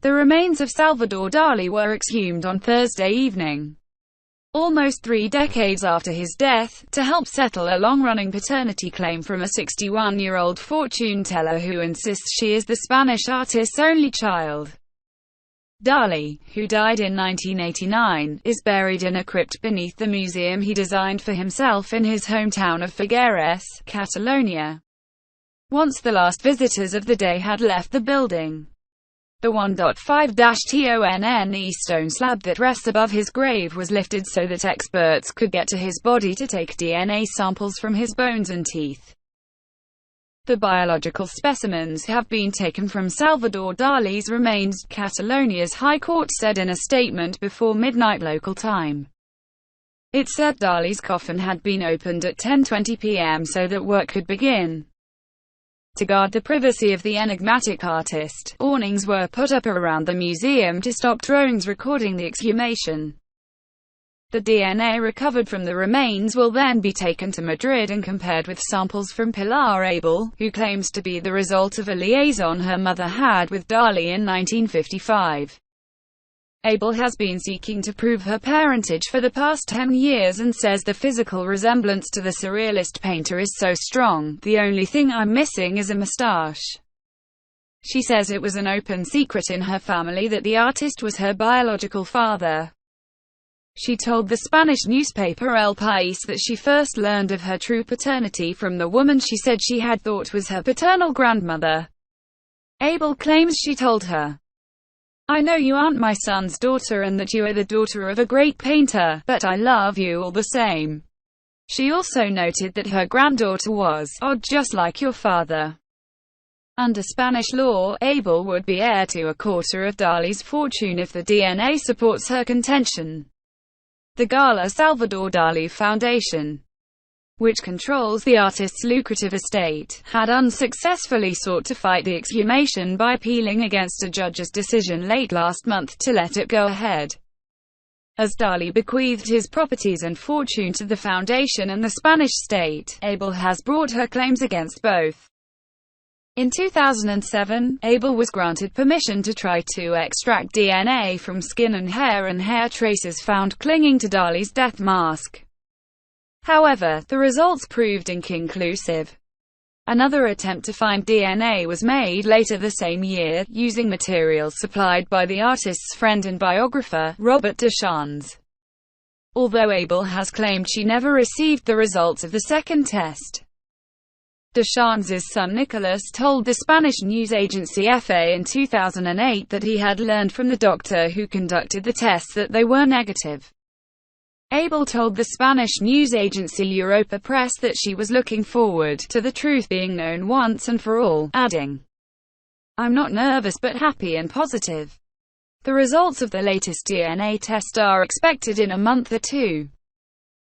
The remains of Salvador Dalí were exhumed on Thursday evening, almost 3 decades after his death, to help settle a long-running paternity claim from a 61-year-old fortune teller who insists she is the Spanish artist's only child. Dalí, who died in 1989, is buried in a crypt beneath the museum he designed for himself in his hometown of Figueres, Catalonia. Once the last visitors of the day had left the building, the 1.5-tonne stone slab that rests above his grave was lifted so that experts could get to his body to take DNA samples from his bones and teeth. The biological specimens have been taken from Salvador Dalí's remains, Catalonia's High Court said in a statement before midnight local time. It said Dalí's coffin had been opened at 10:20 p.m. so that work could begin. To guard the privacy of the enigmatic artist, awnings were put up around the museum to stop drones recording the exhumation. The DNA recovered from the remains will then be taken to Madrid and compared with samples from Pilar Abel, who claims to be the result of a liaison her mother had with Dalí in 1955. Abel has been seeking to prove her parentage for the past 10 years and says the physical resemblance to the surrealist painter is so strong, "The only thing I'm missing is a mustache." She says it was an open secret in her family that the artist was her biological father. She told the Spanish newspaper El País that she first learned of her true paternity from the woman she said she had thought was her paternal grandmother. Abel claims she told her, "I know you aren't my son's daughter and that you are the daughter of a great painter, but I love you all the same." She also noted that her granddaughter was odd, just like your father. Under Spanish law, Abel would be heir to a quarter of Dalí's fortune if the DNA supports her contention. The Gala Salvador Dalí Foundation, which controls the artist's lucrative estate, had unsuccessfully sought to fight the exhumation by appealing against a judge's decision late last month to let it go ahead. As Dalí bequeathed his properties and fortune to the foundation and the Spanish state, Abel has brought her claims against both. In 2007, Abel was granted permission to try to extract DNA from skin and hair traces found clinging to Dalí's death mask. However, the results proved inconclusive. Another attempt to find DNA was made later the same year, using materials supplied by the artist's friend and biographer, Robert Deschamps. Although Abel has claimed she never received the results of the second test. Deschamps' son Nicolas told the Spanish news agency EFE in 2008 that he had learned from the doctor who conducted the tests that they were negative. Abel told the Spanish news agency Europa Press that she was looking forward to the truth being known once and for all, adding, "I'm not nervous but happy and positive." The results of the latest DNA test are expected in a month or two.